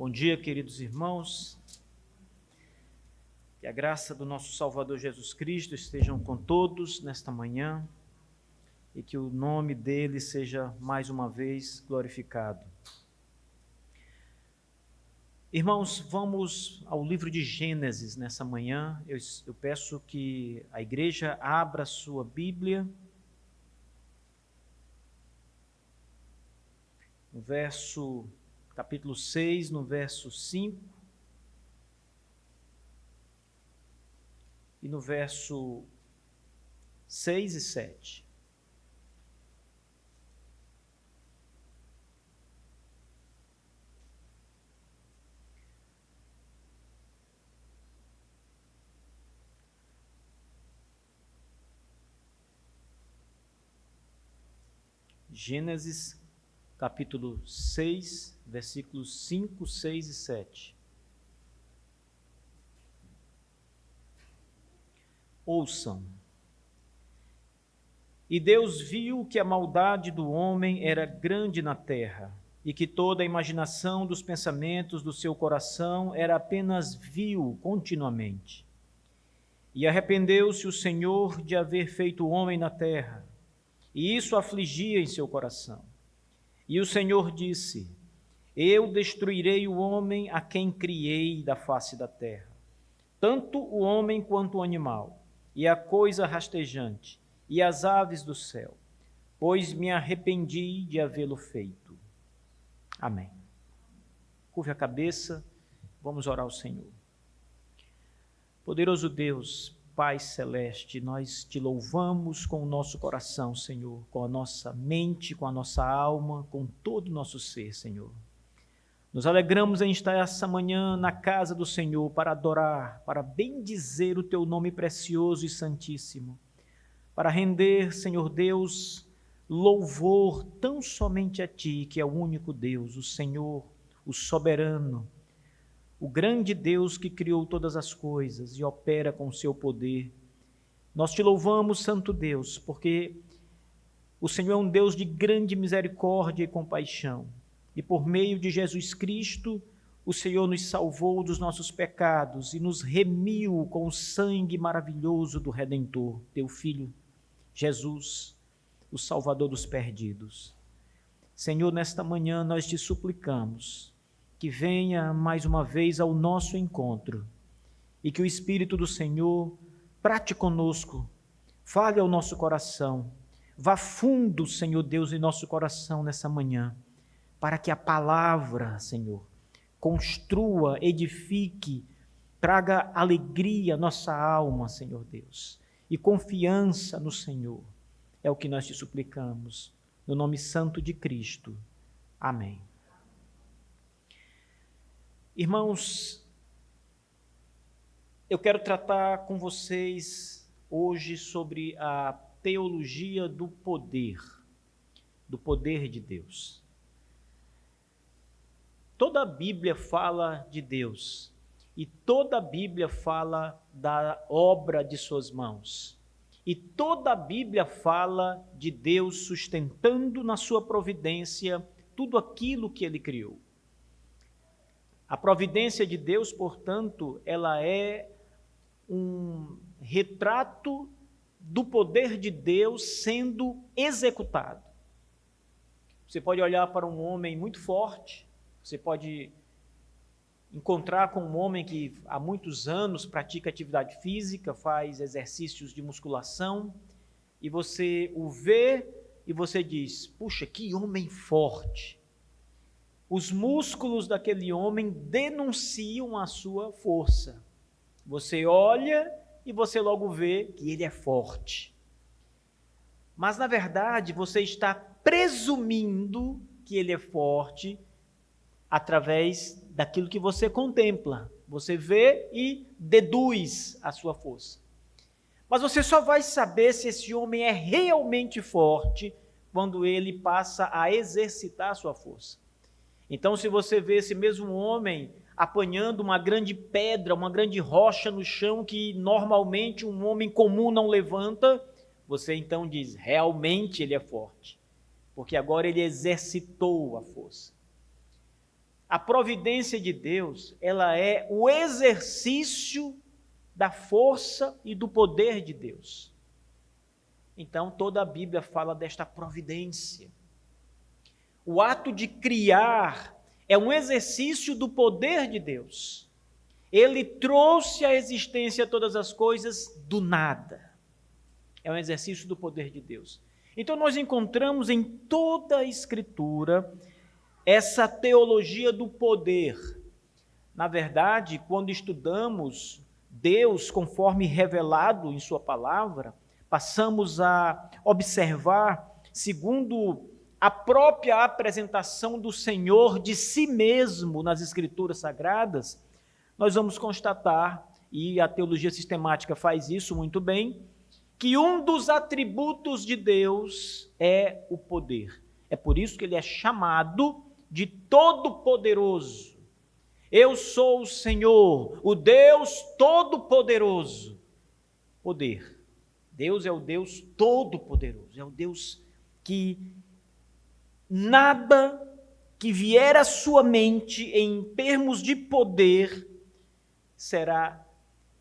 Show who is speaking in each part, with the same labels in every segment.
Speaker 1: Bom dia, queridos irmãos. Que a graça do nosso Salvador Jesus Cristo estejam com todos nesta manhã e que o nome dele seja mais uma vez glorificado. Irmãos, vamos ao livro de Gênesis nessa manhã. Eu peço que a igreja abra sua Bíblia no capítulo 6, no verso 5 e no verso 6 e 7. Gênesis, capítulo 6, versículos 5, 6 e 7. Ouçam. E Deus viu que a maldade do homem era grande na terra, e que toda a imaginação dos pensamentos do seu coração era apenas vil continuamente. E arrependeu-se o Senhor de haver feito o homem na terra, e isso afligia em seu coração. E o Senhor disse: Eu destruirei o homem a quem criei da face da terra, tanto o homem quanto o animal, e a coisa rastejante, e as aves do céu, pois me arrependi de havê-lo feito. Amém. Curve a cabeça, vamos orar ao Senhor. Poderoso Deus, Pai Celeste, nós te louvamos com o nosso coração, Senhor, com a nossa mente, com a nossa alma, com todo o nosso ser, Senhor. Nos alegramos em estar essa manhã na casa do Senhor para adorar, para bendizer o teu nome precioso e santíssimo, para render, Senhor Deus, louvor tão somente a Ti, que é o único Deus, o Senhor, o soberano, o grande Deus que criou todas as coisas e opera com o seu poder. Nós te louvamos, Santo Deus, porque o Senhor é um Deus de grande misericórdia e compaixão. E por meio de Jesus Cristo, o Senhor nos salvou dos nossos pecados e nos remiu com o sangue maravilhoso do Redentor, teu Filho, Jesus, o Salvador dos perdidos. Senhor, nesta manhã nós te suplicamos que venha mais uma vez ao nosso encontro e que o Espírito do Senhor trate conosco, fale ao nosso coração, vá fundo, Senhor Deus, em nosso coração nessa manhã, para que a palavra, Senhor, construa, edifique, traga alegria à nossa alma, Senhor Deus, e confiança no Senhor. É o que nós te suplicamos, no nome santo de Cristo. Amém. Irmãos, eu quero tratar com vocês hoje sobre a teologia do poder de Deus. Toda a Bíblia fala de Deus e toda a Bíblia fala da obra de suas mãos. E toda a Bíblia fala de Deus sustentando na sua providência tudo aquilo que Ele criou. A providência de Deus, portanto, ela é um retrato do poder de Deus sendo executado. Você pode olhar para um homem muito forte, você pode encontrar com um homem que há muitos anos pratica atividade física, faz exercícios de musculação, e você o vê e você diz: puxa, que homem forte. Os músculos daquele homem denunciam a sua força. Você olha e você logo vê que ele é forte. Mas, na verdade, você está presumindo que ele é forte através daquilo que você contempla. Você vê e deduz a sua força. Mas você só vai saber se esse homem é realmente forte quando ele passa a exercitar a sua força. Então, se você vê esse mesmo homem apanhando uma grande pedra, uma grande rocha no chão que normalmente um homem comum não levanta, você então diz: realmente ele é forte, porque agora ele exercitou a força. A providência de Deus, ela é o exercício da força e do poder de Deus. Então, toda a Bíblia fala desta providência. O ato de criar é um exercício do poder de Deus. Ele trouxe à existência todas as coisas do nada. É um exercício do poder de Deus. Então, nós encontramos em toda a Escritura essa teologia do poder. Na verdade, quando estudamos Deus conforme revelado em sua palavra, passamos a observar, segundo a própria apresentação do Senhor de si mesmo nas Escrituras Sagradas, nós vamos constatar, e a teologia sistemática faz isso muito bem, que um dos atributos de Deus é o poder. É por isso que ele é chamado de Todo-Poderoso. Eu sou o Senhor, o Deus Todo-Poderoso. Poder. Deus é o Deus Todo-Poderoso, é o Deus que nada que vier à sua mente em termos de poder será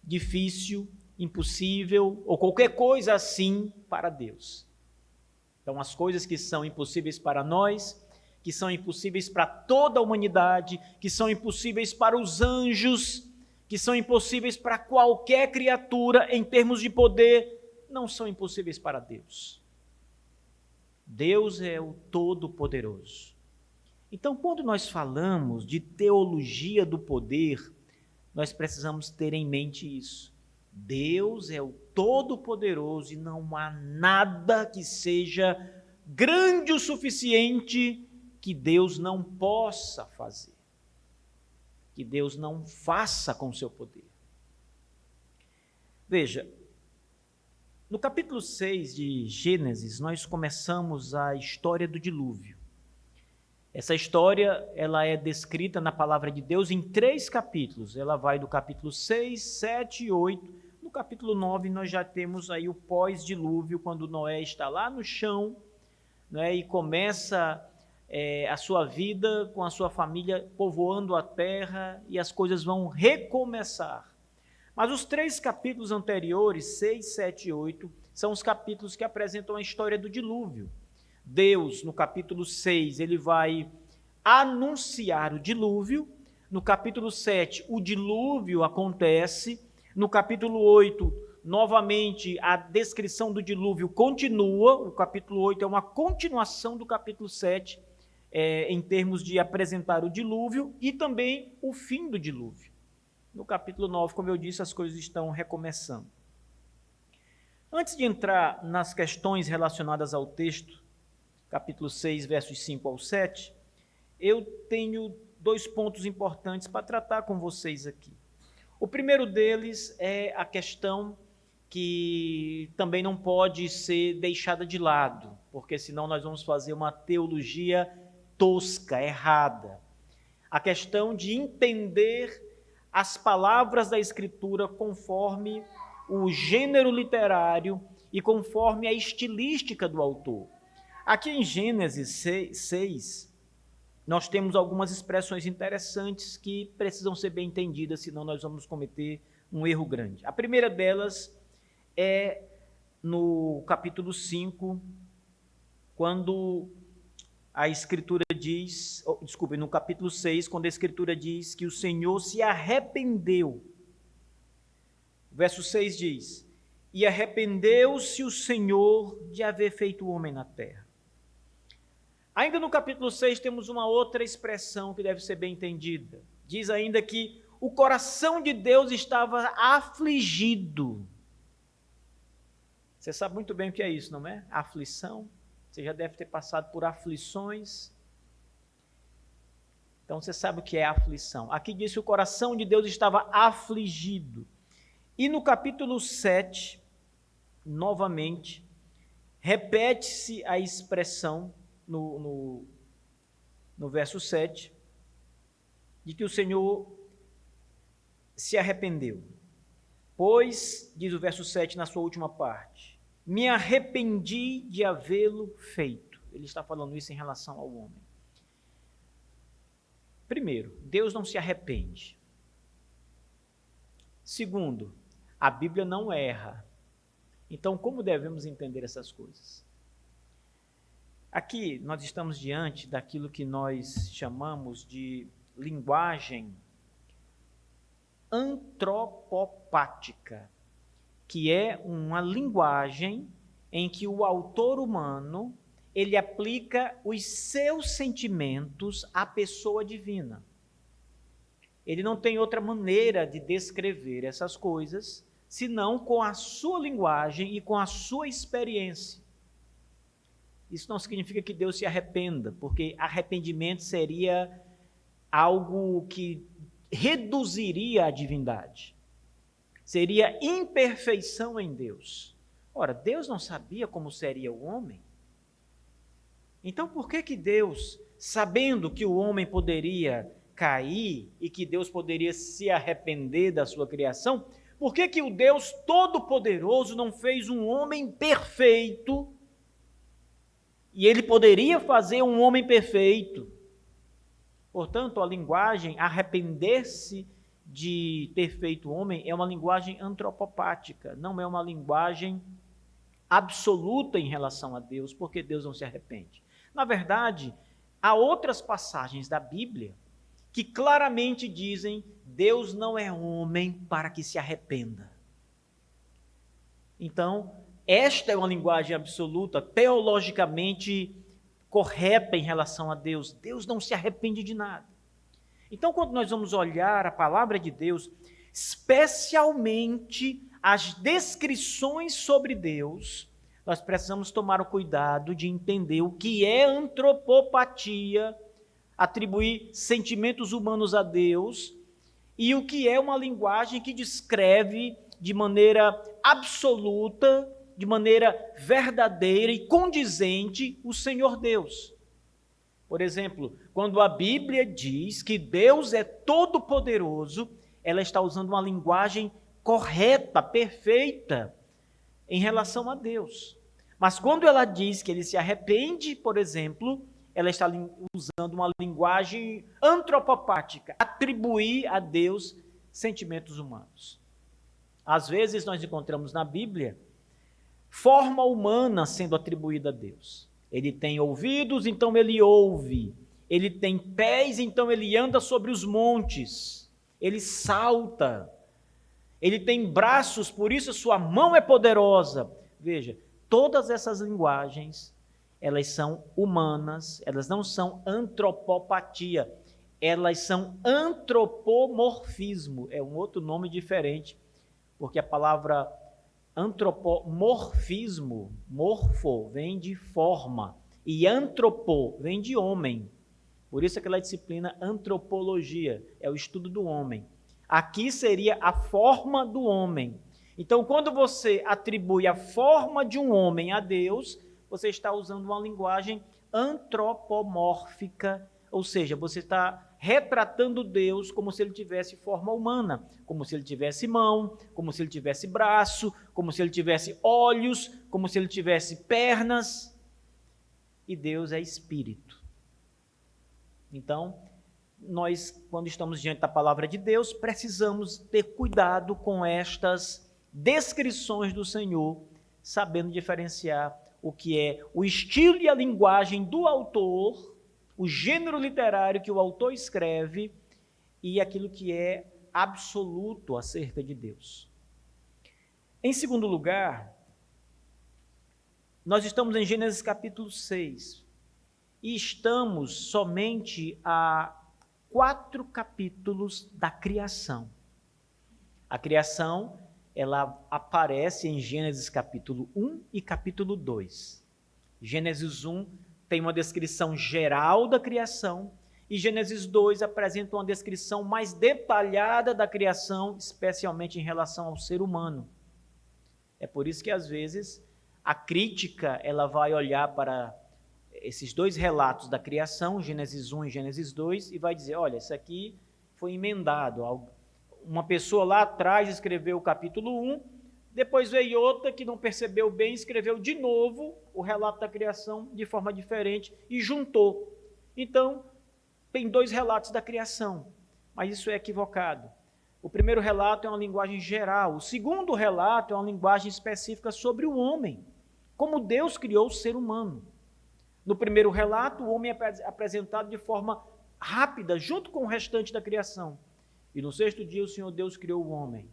Speaker 1: difícil, impossível ou qualquer coisa assim para Deus. Então, as coisas que são impossíveis para nós, que são impossíveis para toda a humanidade, que são impossíveis para os anjos, que são impossíveis para qualquer criatura em termos de poder, não são impossíveis para Deus. Deus é o Todo-Poderoso. Então, quando nós falamos de teologia do poder, nós precisamos ter em mente isso. Deus é o Todo-Poderoso e não há nada que seja grande o suficiente que Deus não possa fazer, que Deus não faça com o seu poder. Veja, no capítulo 6 de Gênesis, nós começamos a história do dilúvio. Essa história, ela é descrita na palavra de Deus em 3 capítulos. Ela vai do capítulo 6, 7 e 8. No capítulo 9, nós já temos aí o pós-dilúvio, quando Noé está lá no chão, né, e começa a sua vida com a sua família povoando a terra e as coisas vão recomeçar. Mas os 3 capítulos anteriores, 6, 7 e 8, são os capítulos que apresentam a história do dilúvio. Deus, no capítulo 6, ele vai anunciar o dilúvio. No capítulo 7, o dilúvio acontece. No capítulo 8, novamente, a descrição do dilúvio continua. O capítulo 8 é uma continuação do capítulo 7, em termos de apresentar o dilúvio e também o fim do dilúvio. No capítulo 9, como eu disse, as coisas estão recomeçando. Antes de entrar nas questões relacionadas ao texto, capítulo 6, versos 5 ao 7, eu tenho 2 pontos importantes para tratar com vocês aqui. O primeiro deles é a questão que também não pode ser deixada de lado, porque senão nós vamos fazer uma teologia tosca, errada. A questão de entender as palavras da Escritura conforme o gênero literário e conforme a estilística do autor. Aqui em Gênesis 6, nós temos algumas expressões interessantes que precisam ser bem entendidas, senão nós vamos cometer um erro grande. A primeira delas é no capítulo 5, quando a Escritura diz, no capítulo 6, quando a Escritura diz que o Senhor se arrependeu. O verso 6 diz: e arrependeu-se o Senhor de haver feito o homem na terra. Ainda no capítulo 6 temos uma outra expressão que deve ser bem entendida. Diz ainda que o coração de Deus estava afligido. Você sabe muito bem o que é isso, não é? Aflição. Você já deve ter passado por aflições. Então você sabe o que é aflição. Aqui diz que o coração de Deus estava afligido. E no capítulo 7, novamente, repete-se a expressão no verso 7, de que o Senhor se arrependeu. Pois, diz o verso 7 na sua última parte, me arrependi de havê-lo feito. Ele está falando isso em relação ao homem. Primeiro, Deus não se arrepende. Segundo, a Bíblia não erra. Então, como devemos entender essas coisas? Aqui nós estamos diante daquilo que nós chamamos de linguagem antropopática, que é uma linguagem em que o autor humano ele aplica os seus sentimentos à pessoa divina. Ele não tem outra maneira de descrever essas coisas, senão com a sua linguagem e com a sua experiência. Isso não significa que Deus se arrependa, porque arrependimento seria algo que reduziria a divindade. Seria imperfeição em Deus. Ora, Deus não sabia como seria o homem? Então, por que Deus, sabendo que o homem poderia cair e que Deus poderia se arrepender da sua criação, por que o Deus Todo-Poderoso não fez um homem perfeito? E ele poderia fazer um homem perfeito. Portanto, a linguagem arrepender-se de ter feito homem é uma linguagem antropopática, não é uma linguagem absoluta em relação a Deus, porque Deus não se arrepende. Na verdade, há outras passagens da Bíblia que claramente dizem: Deus não é homem para que se arrependa. Então, esta é uma linguagem absoluta, teologicamente correta em relação a Deus. Deus não se arrepende de nada. Então, quando nós vamos olhar a palavra de Deus, especialmente as descrições sobre Deus, nós precisamos tomar o cuidado de entender o que é antropopatia, atribuir sentimentos humanos a Deus, e o que é uma linguagem que descreve de maneira absoluta, de maneira verdadeira e condizente o Senhor Deus. Por exemplo, quando a Bíblia diz que Deus é todo-poderoso, ela está usando uma linguagem correta, perfeita, em relação a Deus. Mas quando ela diz que ele se arrepende, por exemplo, ela está usando uma linguagem antropopática, atribuir a Deus sentimentos humanos. Às vezes nós encontramos na Bíblia forma humana sendo atribuída a Deus. Ele tem ouvidos, então ele ouve. Ele tem pés, então ele anda sobre os montes. Ele salta. Ele tem braços, por isso sua mão é poderosa. Veja, todas essas linguagens, elas são humanas, elas não são antropopatia, elas são antropomorfismo, é um outro nome diferente, porque a palavra antropomorfismo, morfo, vem de forma, e antropo vem de homem. Por isso aquela disciplina antropologia, é o estudo do homem. Aqui seria a forma do homem. Então, quando você atribui a forma de um homem a Deus, você está usando uma linguagem antropomórfica, ou seja, você está retratando Deus como se ele tivesse forma humana, como se ele tivesse mão, como se ele tivesse braço, como se ele tivesse olhos, como se ele tivesse pernas. E Deus é espírito. Então, nós, quando estamos diante da palavra de Deus, precisamos ter cuidado com estas descrições do Senhor, sabendo diferenciar o que é o estilo e a linguagem do autor, o gênero literário que o autor escreve e aquilo que é absoluto acerca de Deus. Em segundo lugar, nós estamos em Gênesis capítulo 6 e estamos somente a 4 capítulos da criação. A criação, ela aparece em Gênesis capítulo 1 e capítulo 2. Gênesis 1 tem uma descrição geral da criação e Gênesis 2 apresenta uma descrição mais detalhada da criação, especialmente em relação ao ser humano. É por isso que às vezes a crítica ela vai olhar para esses dois relatos da criação, Gênesis 1 e Gênesis 2, e vai dizer, olha, isso aqui foi emendado. Uma pessoa lá atrás escreveu o capítulo 1, depois veio outra que não percebeu bem, escreveu de novo o relato da criação de forma diferente e juntou. Então, tem 2 relatos da criação, mas isso é equivocado. O primeiro relato é uma linguagem geral, o segundo relato é uma linguagem específica sobre o homem, como Deus criou o ser humano. No primeiro relato, o homem é apresentado de forma rápida, junto com o restante da criação. E no 6º dia o Senhor Deus criou o homem.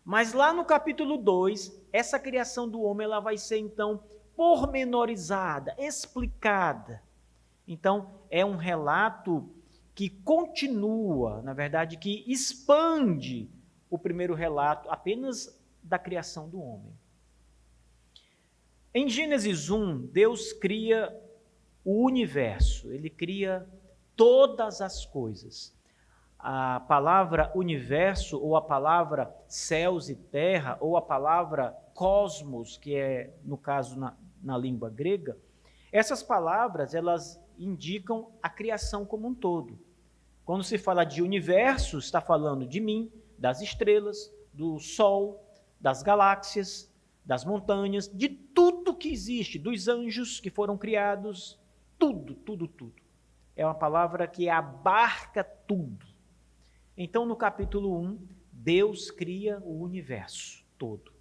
Speaker 1: Mas lá no capítulo 2, essa criação do homem ela vai ser então pormenorizada, explicada. Então, é um relato que continua, na verdade, que expande o primeiro relato apenas da criação do homem. Em Gênesis 1, Deus cria o universo, ele cria todas as coisas. A palavra universo, ou a palavra céus e terra, ou a palavra cosmos, que é, no caso, na língua grega, essas palavras, elas indicam a criação como um todo. Quando se fala de universo, está falando de mim, das estrelas, do sol, das galáxias, das montanhas, de tudo que existe, dos anjos que foram criados, tudo, tudo, tudo. É uma palavra que abarca tudo. Então, no capítulo 1, Deus cria o universo todo.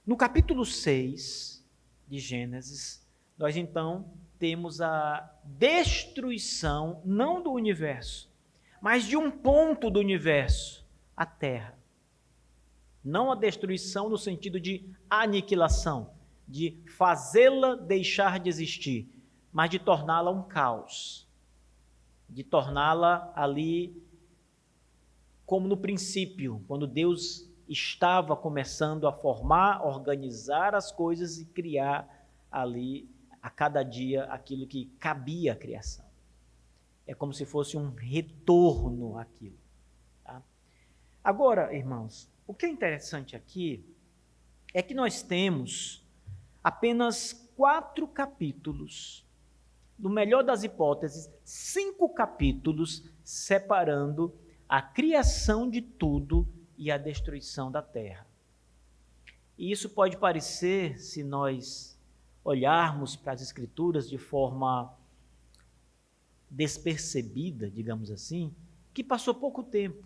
Speaker 1: No capítulo 6 de Gênesis, nós então temos a destruição, não do universo, mas de um ponto do universo, a Terra. Não a destruição no sentido de aniquilação, de fazê-la deixar de existir, mas de torná-la um caos, de torná-la ali como no princípio, quando Deus estava começando a formar, organizar as coisas e criar ali a cada dia aquilo que cabia à criação. É como se fosse um retorno àquilo. Tá? Agora, irmãos, o que é interessante aqui é que nós temos apenas 4 capítulos, no melhor das hipóteses, 5 capítulos separando a criação de tudo e a destruição da terra. E isso pode parecer, se nós olharmos para as Escrituras de forma despercebida, digamos assim, que passou pouco tempo.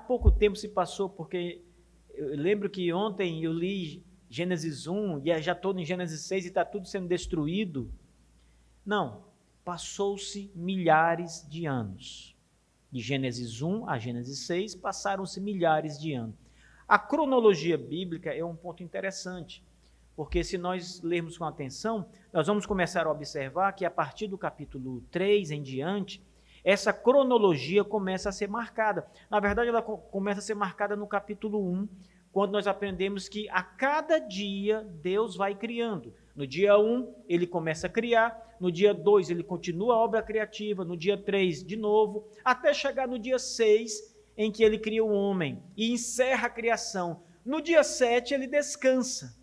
Speaker 1: Pouco tempo se passou, porque eu lembro que ontem eu li Gênesis 1 e já estou em Gênesis 6 e está tudo sendo destruído. Não, passou-se milhares de anos. De Gênesis 1 a Gênesis 6, passaram-se milhares de anos. A cronologia bíblica é um ponto interessante, porque se nós lermos com atenção, nós vamos começar a observar que a partir do capítulo 3 em diante, essa cronologia começa a ser marcada. Na verdade, ela começa a ser marcada no capítulo 1, quando nós aprendemos que a cada dia Deus vai criando. No dia 1, ele começa a criar, no dia 2, ele continua a obra criativa, no dia 3, de novo, até chegar no dia 6, em que ele cria o homem e encerra a criação. No dia 7, ele descansa.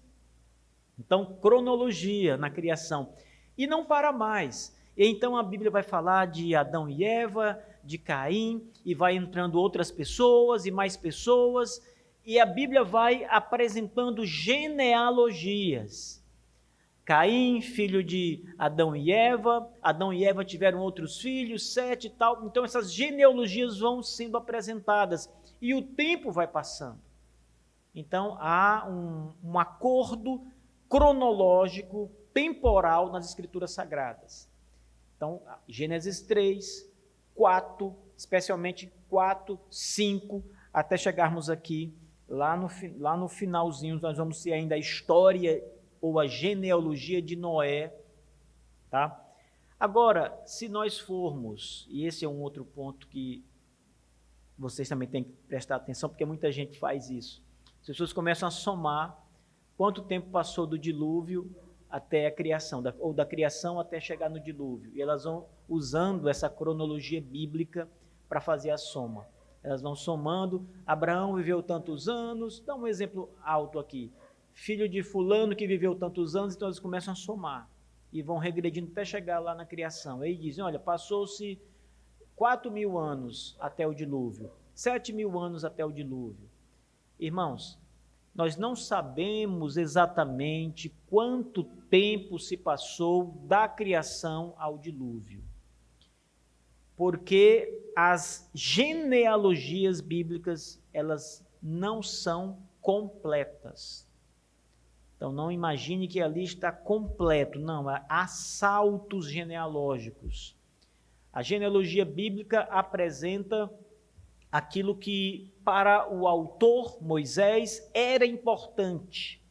Speaker 1: Então, cronologia na criação. E não para mais. E então a Bíblia vai falar de Adão e Eva, de Caim, e vai entrando outras pessoas e mais pessoas, e a Bíblia vai apresentando genealogias. Caim, filho de Adão e Eva tiveram outros filhos, 7 e tal. Então essas genealogias vão sendo apresentadas e o tempo vai passando. Então há um acordo cronológico, temporal nas Escrituras Sagradas. Então, Gênesis 3, 4, especialmente 4, 5, até chegarmos aqui, lá no finalzinho, nós vamos ter ainda a história ou a genealogia de Noé, tá? Agora, se nós formos, e esse é um outro ponto que vocês também têm que prestar atenção, porque muita gente faz isso. As pessoas começam a somar quanto tempo passou do dilúvio até a criação, ou da criação até chegar no dilúvio, e elas vão usando essa cronologia bíblica para fazer a soma. Elas vão somando, Abraão viveu tantos anos, dá um exemplo alto aqui, filho de fulano que viveu tantos anos, então eles começam a somar e vão regredindo até chegar lá na criação. Aí dizem, olha, passou-se 4.000 anos até o dilúvio, 7.000 anos até o dilúvio. Irmãos, nós não sabemos exatamente quanto tempo se passou da criação ao dilúvio. Porque as genealogias bíblicas, elas não são completas. Então, não imagine que ali está completo. Não, há saltos genealógicos. A genealogia bíblica apresenta aquilo que, para o autor, Moisés, era importante.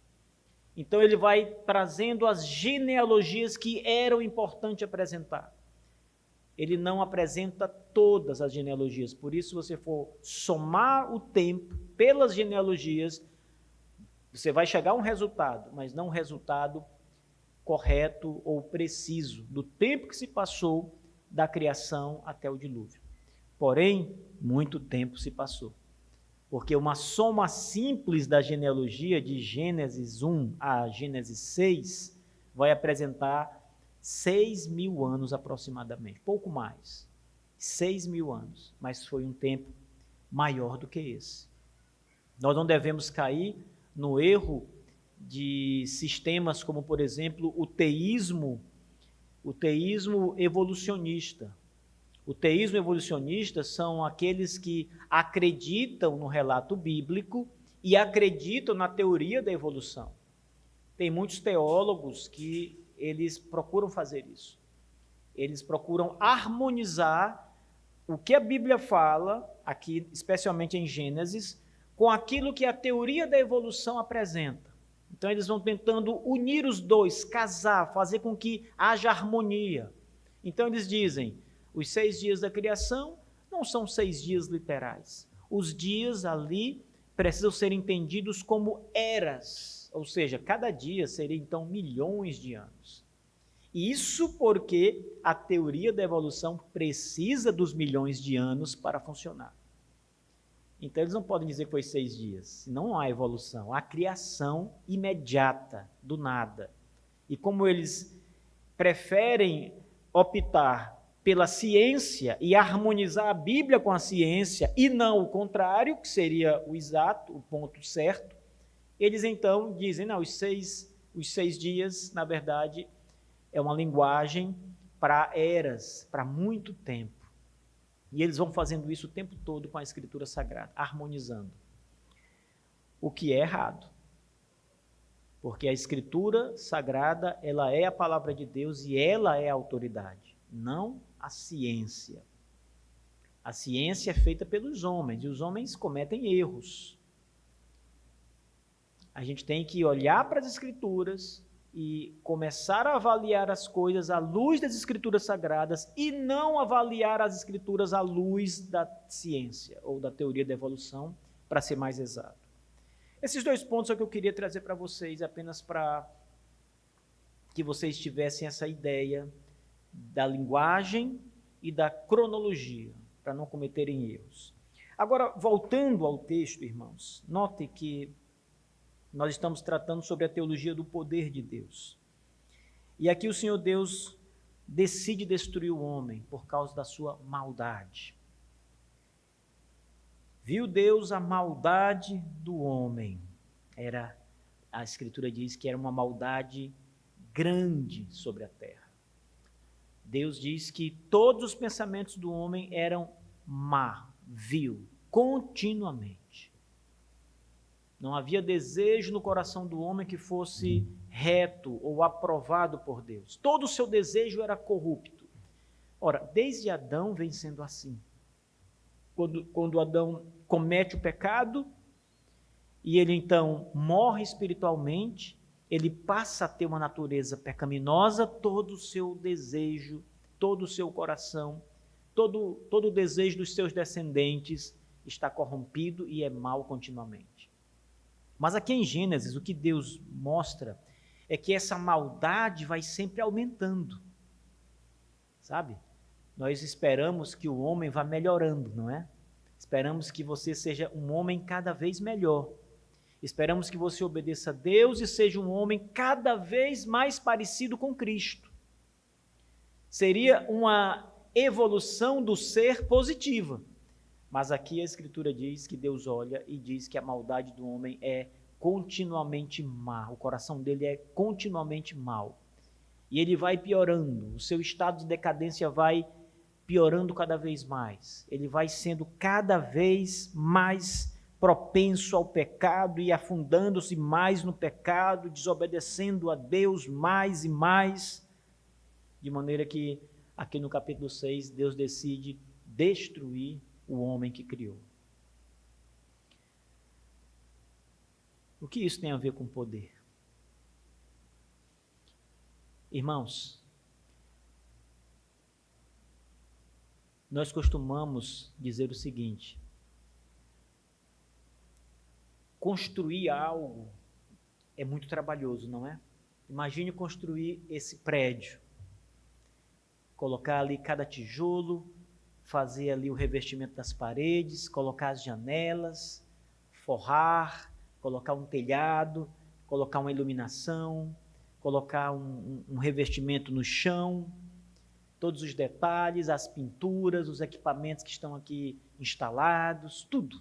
Speaker 1: Então, ele vai trazendo as genealogias que eram importantes apresentar. Ele não apresenta todas as genealogias. Por isso, se você for somar o tempo pelas genealogias, você vai chegar a um resultado, mas não um resultado correto ou preciso do tempo que se passou da criação até o dilúvio. Porém, muito tempo se passou. Porque uma soma simples da genealogia, de Gênesis 1 a Gênesis 6, vai apresentar 6.000 anos aproximadamente, pouco mais. 6.000 anos, mas foi um tempo maior do que esse. Nós não devemos cair no erro de sistemas como, por exemplo, o teísmo evolucionista. O teísmo evolucionista são aqueles que acreditam no relato bíblico e acreditam na teoria da evolução. Tem muitos teólogos que eles procuram fazer isso. Eles procuram harmonizar o que a Bíblia fala, aqui especialmente em Gênesis, com aquilo que a teoria da evolução apresenta. Então eles vão tentando unir os dois, casar, fazer com que haja harmonia. Então eles dizem, os 6 dias da criação não são 6 dias literais. Os dias ali precisam ser entendidos como eras, ou seja, cada dia seria então milhões de anos. Isso porque a teoria da evolução precisa dos milhões de anos para funcionar. Então eles não podem dizer que foi 6 dias, não há evolução, há criação imediata, do nada. E como eles preferem optar pela ciência e harmonizar a Bíblia com a ciência e não o contrário, que seria o exato, o ponto certo, eles então dizem, não, os seis dias, na verdade, é uma linguagem para eras, para muito tempo. E eles vão fazendo isso o tempo todo com a Escritura Sagrada, harmonizando. O que é errado. Porque a Escritura Sagrada, ela é a palavra de Deus e ela é a autoridade, não a ciência. A ciência é feita pelos homens, e os homens cometem erros. A gente tem que olhar para as Escrituras e começar a avaliar as coisas à luz das Escrituras Sagradas e não avaliar as Escrituras à luz da ciência ou da teoria da evolução, para ser mais exato. Esses 2 pontos é o que eu queria trazer para vocês, apenas para que vocês tivessem essa ideia da linguagem e da cronologia, para não cometerem erros. Agora, voltando ao texto, irmãos, note que nós estamos tratando sobre a teologia do poder de Deus. E aqui o Senhor Deus decide destruir o homem por causa da sua maldade. Viu Deus a maldade do homem. A Escritura diz que era uma maldade grande sobre a terra. Deus diz que todos os pensamentos do homem eram vil, continuamente. Não havia desejo no coração do homem que fosse reto ou aprovado por Deus. Todo o seu desejo era corrupto. Ora, desde Adão vem sendo assim. Quando Adão comete o pecado e ele então morre espiritualmente, ele passa a ter uma natureza pecaminosa, todo o seu desejo, todo o seu coração, todo o desejo dos seus descendentes está corrompido e é mau continuamente. Mas aqui em Gênesis, o que Deus mostra é que essa maldade vai sempre aumentando, sabe? Nós esperamos que o homem vá melhorando, não é? Esperamos que você seja um homem cada vez melhor. Esperamos que você obedeça a Deus e seja um homem cada vez mais parecido com Cristo. Seria uma evolução do ser positiva. Mas aqui a Escritura diz que Deus olha e diz que a maldade do homem é continuamente má. O coração dele é continuamente mau. E ele vai piorando. O seu estado de decadência vai piorando cada vez mais. Ele vai sendo cada vez mais propenso ao pecado e afundando-se mais no pecado, desobedecendo a Deus mais e mais, de maneira que aqui no capítulo 6, Deus decide destruir o homem que criou. O que isso tem a ver com poder? Irmãos, nós costumamos dizer o seguinte: construir algo é muito trabalhoso, não é? Imagine construir esse prédio, colocar ali cada tijolo, fazer ali o revestimento das paredes, colocar as janelas, forrar, colocar um telhado, colocar uma iluminação, colocar um revestimento no chão, todos os detalhes, as pinturas, os equipamentos que estão aqui instalados, tudo.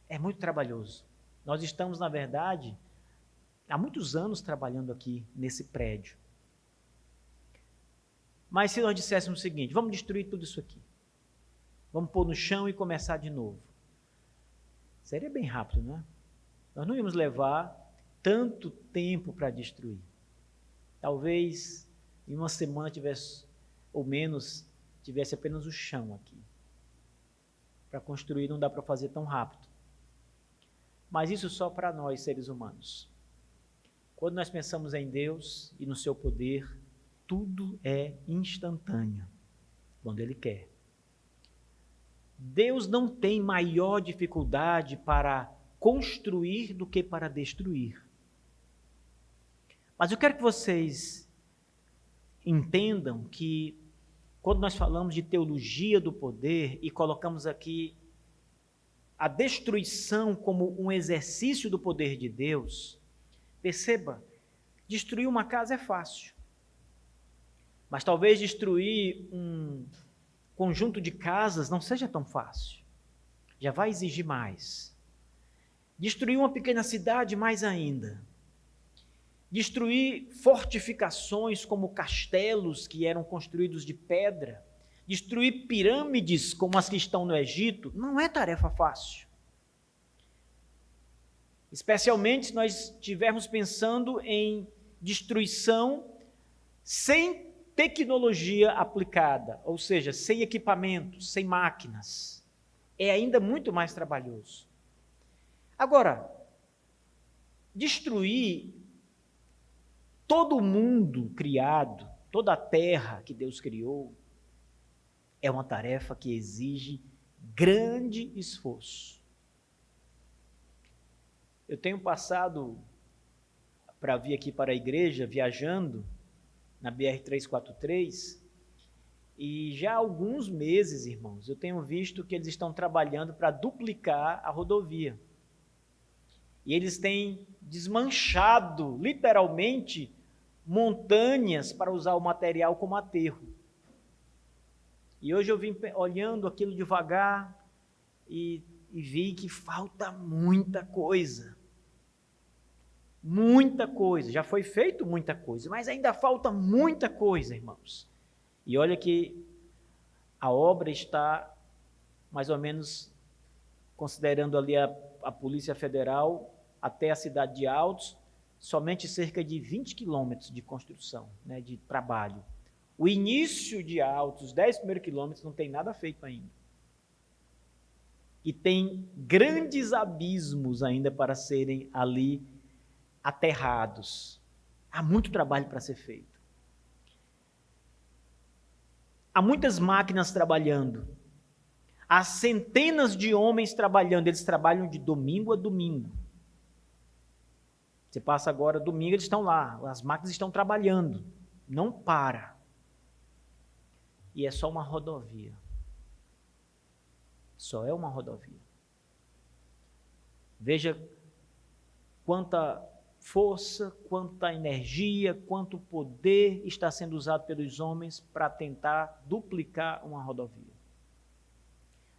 Speaker 1: É muito trabalhoso. Nós estamos, na verdade, há muitos anos trabalhando aqui nesse prédio. Mas se nós disséssemos o seguinte: vamos destruir tudo isso aqui, vamos pôr no chão e começar de novo, seria bem rápido, não é? Nós não íamos levar tanto tempo para destruir. Talvez em uma semana tivesse, ou menos, tivesse apenas o chão aqui. Para construir não dá para fazer tão rápido. Mas isso só para nós, seres humanos. Quando nós pensamos em Deus e no seu poder, tudo é instantâneo, quando Ele quer. Deus não tem maior dificuldade para construir do que para destruir. Mas eu quero que vocês entendam que, quando nós falamos de teologia do poder e colocamos aqui a destruição como um exercício do poder de Deus, perceba, destruir uma casa é fácil. Mas talvez destruir um conjunto de casas não seja tão fácil. Já vai exigir mais. Destruir uma pequena cidade, mais ainda. Destruir fortificações como castelos que eram construídos de pedra. Destruir pirâmides como as que estão no Egito, não é tarefa fácil. Especialmente se nós estivermos pensando em destruição sem tecnologia aplicada, ou seja, sem equipamentos, sem máquinas. É ainda muito mais trabalhoso. Agora, destruir todo o mundo criado, toda a terra que Deus criou, é uma tarefa que exige grande esforço. Eu tenho passado para vir aqui para a igreja, viajando na BR-343, e já há alguns meses, irmãos, eu tenho visto que eles estão trabalhando para duplicar a rodovia. E eles têm desmanchado, literalmente, montanhas para usar o material como aterro. E hoje eu vim olhando aquilo devagar e vi que falta muita coisa. Muita coisa. Já foi feito muita coisa, mas ainda falta muita coisa, irmãos. E olha que a obra está, mais ou menos, considerando ali a Polícia Federal, até a cidade de Altos, somente cerca de 20 quilômetros de construção, né, de trabalho. O início de Altos, os 10 primeiros quilômetros, não tem nada feito ainda. E tem grandes abismos ainda para serem ali aterrados. Há muito trabalho para ser feito. Há muitas máquinas trabalhando. Há centenas de homens trabalhando. Eles trabalham de domingo a domingo. Você passa agora domingo, eles estão lá. As máquinas estão trabalhando. Não para. E é só uma rodovia. Só é uma rodovia. Veja quanta força, quanta energia, quanto poder está sendo usado pelos homens para tentar duplicar uma rodovia.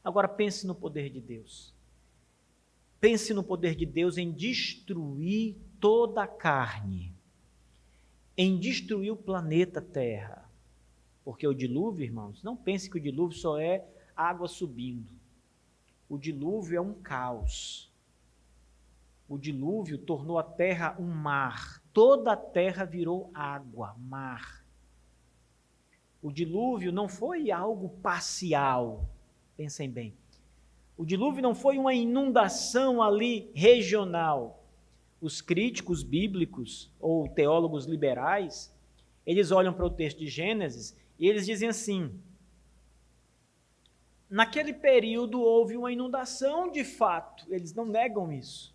Speaker 1: Agora pense no poder de Deus. Pense no poder de Deus em destruir toda a carne, em destruir o planeta Terra. Porque o dilúvio, irmãos, não pense que o dilúvio só é água subindo. O dilúvio é um caos. O dilúvio tornou a terra um mar. Toda a terra virou água, mar. O dilúvio não foi algo parcial. Pensem bem. O dilúvio não foi uma inundação ali regional. Os críticos bíblicos ou teólogos liberais, eles olham para o texto de Gênesis e eles dizem assim: naquele período houve uma inundação de fato, eles não negam isso.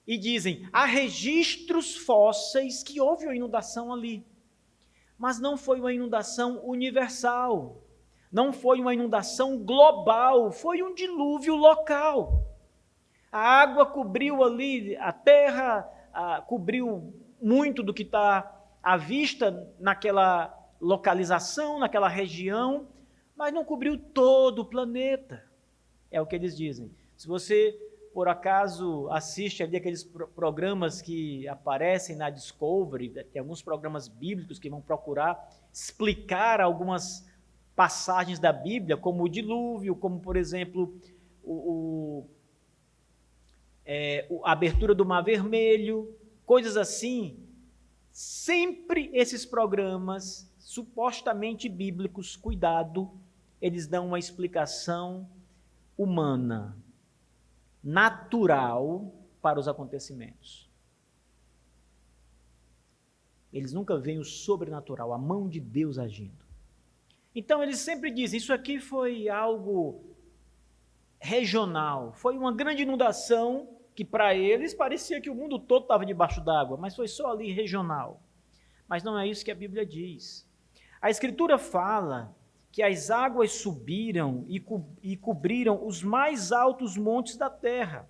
Speaker 1: E dizem, há registros fósseis que houve uma inundação ali. Mas não foi uma inundação universal, não foi uma inundação global, foi um dilúvio local. A água cobriu ali a terra, cobriu muito do que está à vista naquela localização, naquela região, mas não cobriu todo o planeta. É o que eles dizem. Se você, por acaso, assiste ali aqueles programas que aparecem na Discovery, tem alguns programas bíblicos que vão procurar explicar algumas passagens da Bíblia, como o dilúvio, como, por exemplo, a abertura do Mar Vermelho, coisas assim. Sempre esses programas supostamente bíblicos, cuidado, eles dão uma explicação humana, natural para os acontecimentos. Eles nunca veem o sobrenatural, a mão de Deus agindo. Então eles sempre dizem, isso aqui foi algo regional, foi uma grande inundação que para eles parecia que o mundo todo estava debaixo d'água, mas foi só ali regional. Mas não é isso que a Bíblia diz. A Escritura fala que as águas subiram e cobriram os mais altos montes da terra.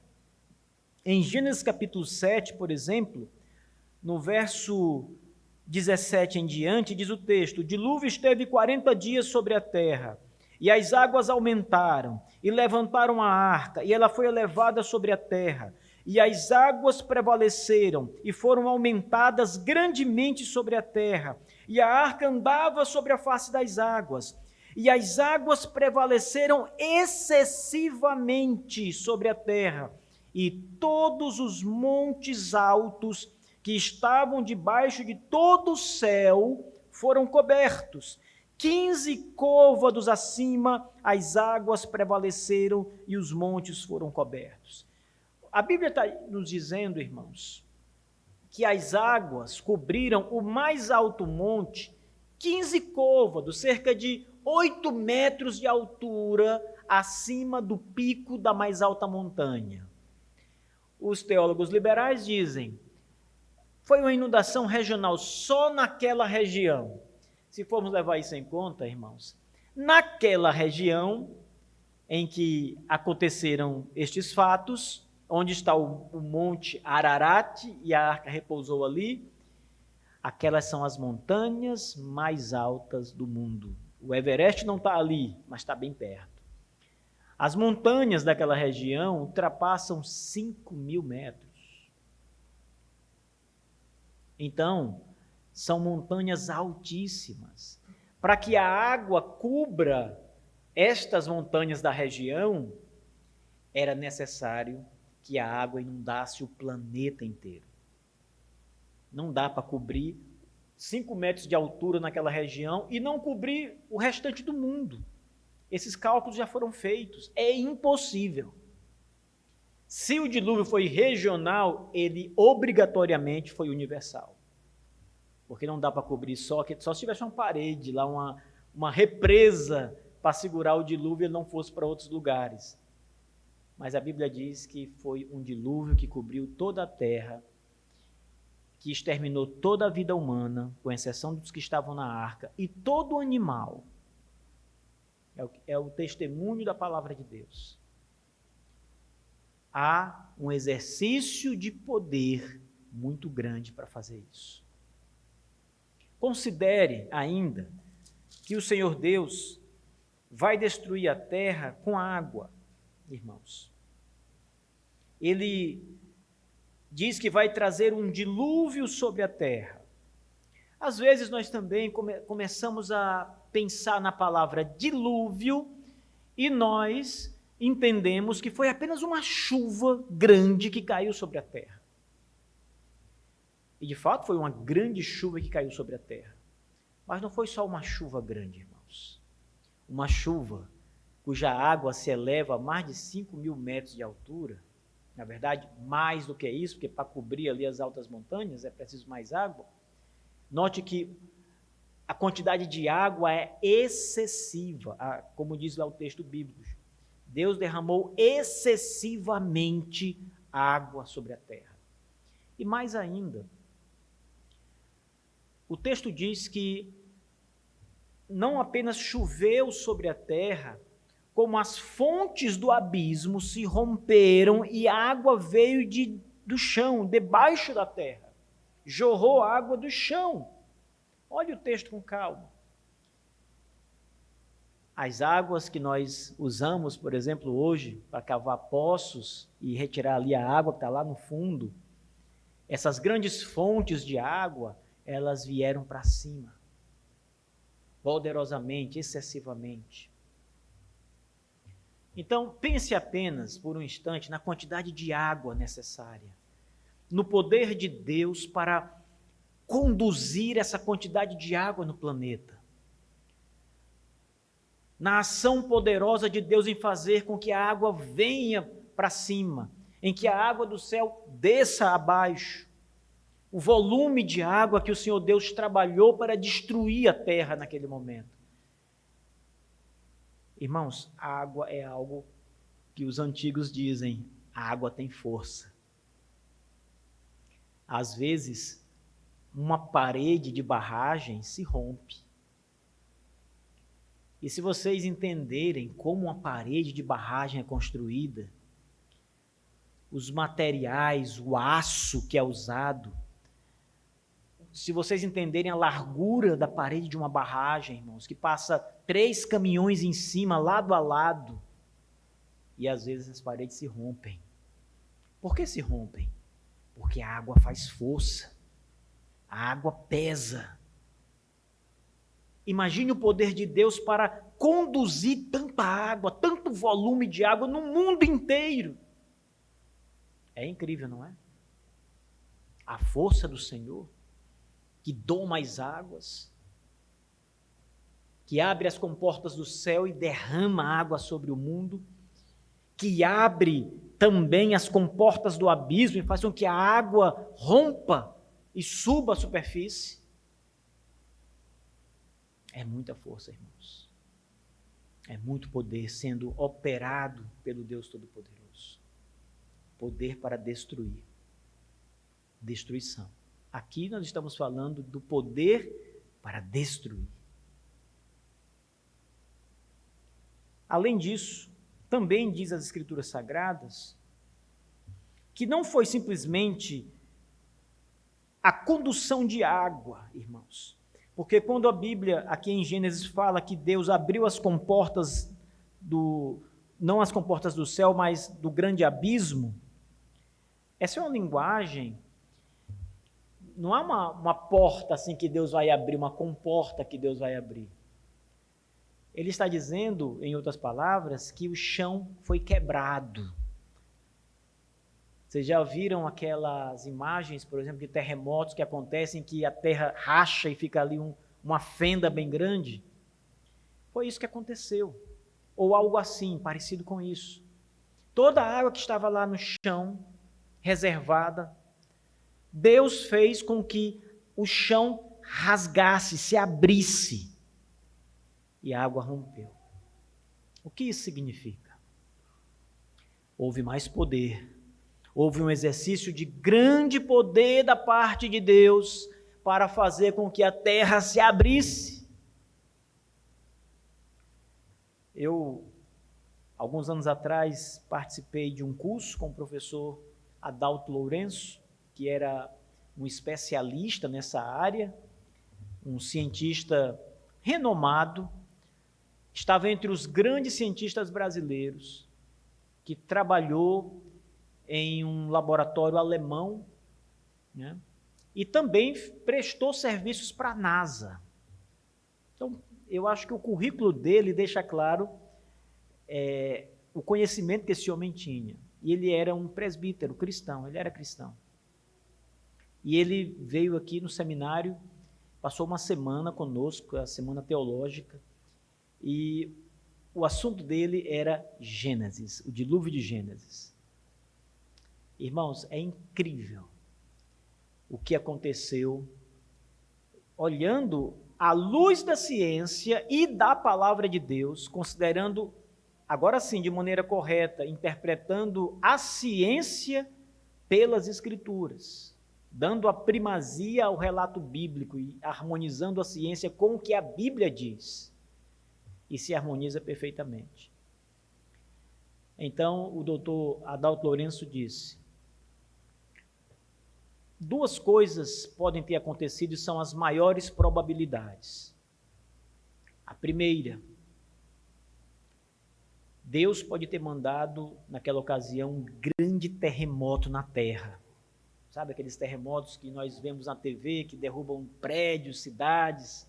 Speaker 1: Em Gênesis capítulo 7, por exemplo, no verso 17 em diante, diz o texto, o dilúvio esteve 40 dias sobre a terra, e as águas aumentaram, e levantaram a arca, e ela foi elevada sobre a terra, e as águas prevaleceram, e foram aumentadas grandemente sobre a terra, e a arca andava sobre a face das águas, e as águas prevaleceram excessivamente sobre a terra, e todos os montes altos que estavam debaixo de todo o céu foram cobertos. 15 côvados acima, as águas prevaleceram e os montes foram cobertos. A Bíblia está nos dizendo, irmãos, que as águas cobriram o mais alto monte, 15 côvados, cerca de 8 metros de altura acima do pico da mais alta montanha. Os teólogos liberais dizem, foi uma inundação regional só naquela região. Se formos levar isso em conta, irmãos, naquela região em que aconteceram estes fatos, onde está o monte Ararat e a arca repousou ali, aquelas são as montanhas mais altas do mundo. O Everest não está ali, mas está bem perto. As montanhas daquela região ultrapassam 5.000 metros. Então, são montanhas altíssimas. Para que a água cubra estas montanhas da região, era necessário que a água inundasse o planeta inteiro. Não dá para cobrir 5 metros de altura naquela região e não cobrir o restante do mundo. Esses cálculos já foram feitos. É impossível. Se o dilúvio foi regional, ele obrigatoriamente foi universal. Porque não dá para cobrir só se tivesse uma parede lá, uma represa para segurar o dilúvio e ele não fosse para outros lugares. Mas a Bíblia diz que foi um dilúvio que cobriu toda a terra, que exterminou toda a vida humana, com exceção dos que estavam na arca, e todo animal. É o testemunho da palavra de Deus. Há um exercício de poder muito grande para fazer isso. Considere ainda que o Senhor Deus vai destruir a terra com água, irmãos. Ele diz que vai trazer um dilúvio sobre a terra. Às vezes nós também começamos a pensar na palavra dilúvio e nós entendemos que foi apenas uma chuva grande que caiu sobre a terra. E de fato foi uma grande chuva que caiu sobre a terra. Mas não foi só uma chuva grande, irmãos. Uma chuva cuja água se eleva a mais de 5.000 metros de altura. Na verdade, mais do que isso, porque para cobrir ali as altas montanhas é preciso mais água. Note que a quantidade de água é excessiva, como diz lá o texto bíblico. Deus derramou excessivamente água sobre a terra. E mais ainda, o texto diz que não apenas choveu sobre a terra, como as fontes do abismo se romperam e a água veio do chão, debaixo da terra. Jorrou água do chão. Olha o texto com calma. As águas que nós usamos, por exemplo, hoje, para cavar poços e retirar ali a água que está lá no fundo, essas grandes fontes de água, elas vieram para cima, poderosamente, excessivamente. Então, pense apenas por um instante na quantidade de água necessária, no poder de Deus para conduzir essa quantidade de água no planeta, na ação poderosa de Deus em fazer com que a água venha para cima, em que a água do céu desça abaixo, o volume de água que o Senhor Deus trabalhou para destruir a terra naquele momento. Irmãos, a água é algo que os antigos dizem, a água tem força. Às vezes, uma parede de barragem se rompe. E se vocês entenderem como uma parede de barragem é construída, os materiais, o aço que é usado, se vocês entenderem a largura da parede de uma barragem, irmãos, que passa 3 caminhões em cima, lado a lado, e às vezes as paredes se rompem. Por que se rompem? Porque a água faz força, a água pesa. Imagine o poder de Deus para conduzir tanta água, tanto volume de água no mundo inteiro. É incrível, não é? A força do Senhor, que doma as águas, que abre as comportas do céu e derrama água sobre o mundo, que abre também as comportas do abismo e faz com que a água rompa e suba à superfície. É muita força, irmãos. É muito poder sendo operado pelo Deus Todo-Poderoso. Poder para destruir. Destruição. Aqui nós estamos falando do poder para destruir. Além disso, também diz as Escrituras Sagradas que não foi simplesmente a condução de água, irmãos. Porque quando a Bíblia, aqui em Gênesis, fala que Deus abriu as comportas não as comportas do céu, mas do grande abismo, essa é uma linguagem, não há uma porta assim que Deus vai abrir, uma comporta que Deus vai abrir. Ele está dizendo, em outras palavras, que o chão foi quebrado. Vocês já viram aquelas imagens, por exemplo, de terremotos que acontecem, que a terra racha e fica ali uma fenda bem grande? Foi isso que aconteceu. Ou algo assim, parecido com isso. Toda a água que estava lá no chão, reservada, Deus fez com que o chão rasgasse, se abrisse. E a água rompeu. O que isso significa? Houve mais poder. Houve um exercício de grande poder da parte de Deus para fazer com que a terra se abrisse. Eu, alguns anos atrás, participei de um curso com o professor Adalto Lourenço, que era um especialista nessa área, um cientista renomado, estava entre os grandes cientistas brasileiros, que trabalhou em um laboratório alemão, né? E também prestou serviços para a NASA. Então, eu acho que o currículo dele deixa claro o conhecimento que esse homem tinha. E ele era um presbítero cristão, ele era cristão. E ele veio aqui no seminário, passou uma semana conosco, a semana teológica, e o assunto dele era Gênesis, o dilúvio de Gênesis. Irmãos, é incrível o que aconteceu olhando à luz da ciência e da palavra de Deus, considerando, agora sim, de maneira correta, interpretando a ciência pelas Escrituras, dando a primazia ao relato bíblico e harmonizando a ciência com o que a Bíblia diz. E se harmoniza perfeitamente. Então, o doutor Adalto Lourenço disse: duas coisas podem ter acontecido e são as maiores probabilidades. A primeira, Deus pode ter mandado, naquela ocasião, um grande terremoto na Terra. Sabe aqueles terremotos que nós vemos na TV, que derrubam prédios, cidades?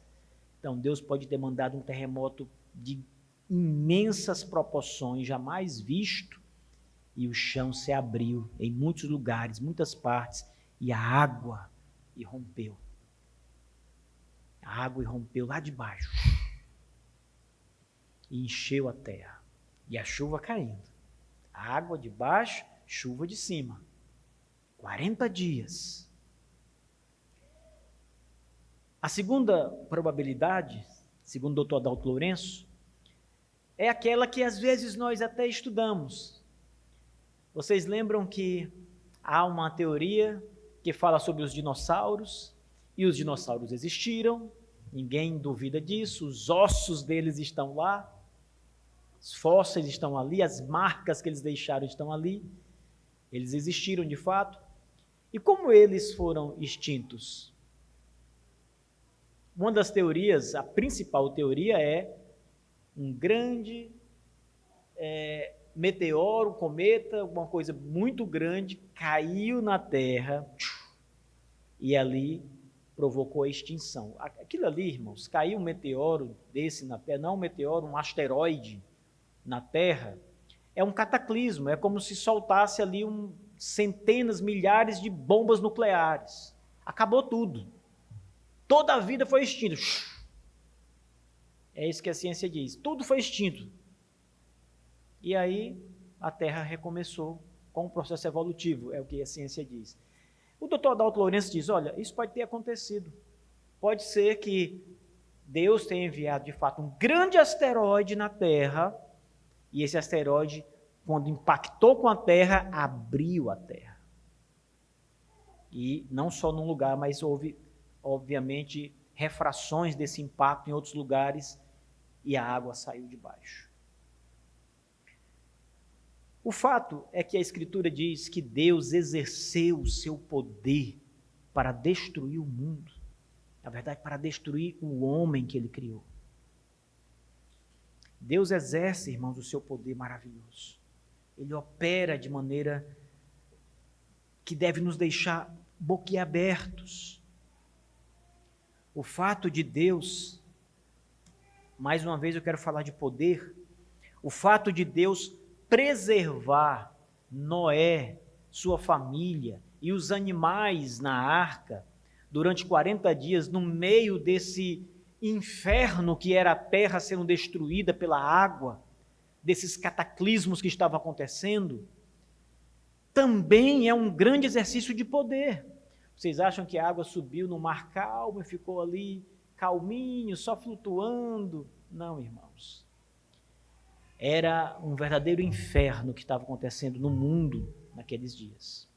Speaker 1: Então, Deus pode ter mandado um terremoto de imensas proporções, jamais visto, e o chão se abriu em muitos lugares, muitas partes, e a água irrompeu. A água irrompeu lá de baixo e encheu a terra. E a chuva caindo. A água de baixo, chuva de cima. 40 dias. A segunda probabilidade, segundo o doutor Adalto Lourenço, é aquela que às vezes nós até estudamos. Vocês lembram que há uma teoria que fala sobre os dinossauros, e os dinossauros existiram, ninguém duvida disso, os ossos deles estão lá, os fósseis estão ali, as marcas que eles deixaram estão ali, eles existiram de fato. E como eles foram extintos? Uma das teorias, a principal teoria é um grande meteoro, cometa, alguma coisa muito grande, caiu na Terra e ali provocou a extinção. Aquilo ali, irmãos, caiu um meteoro desse na Terra, não um meteoro, um asteroide na Terra, é um cataclismo, é como se soltasse ali centenas, milhares de bombas nucleares. Acabou tudo. Toda a vida foi extinta. É isso que a ciência diz. Tudo foi extinto. E aí a Terra recomeçou com um processo evolutivo, é o que a ciência diz. O doutor Adalto Lourenço diz, olha, isso pode ter acontecido. Pode ser que Deus tenha enviado, de fato, um grande asteroide na Terra, e esse asteroide, quando impactou com a Terra, abriu a Terra. E não só num lugar, mas houve, obviamente, refrações desse impacto em outros lugares, e a água saiu de baixo. O fato é que a Escritura diz que Deus exerceu o seu poder para destruir o mundo. Na verdade, para destruir o homem que ele criou. Deus exerce, irmãos, o seu poder maravilhoso. Ele opera de maneira que deve nos deixar boquiabertos. O fato de Deus, mais uma vez eu quero falar de poder, o fato de Deus preservar Noé, sua família e os animais na arca durante 40 dias no meio desse inferno que era a terra sendo destruída pela água, desses cataclismos que estavam acontecendo, também é um grande exercício de poder. Vocês acham que a água subiu no mar calmo e ficou ali calminho, só flutuando? Não, irmãos. Era um verdadeiro inferno que estava acontecendo no mundo naqueles dias.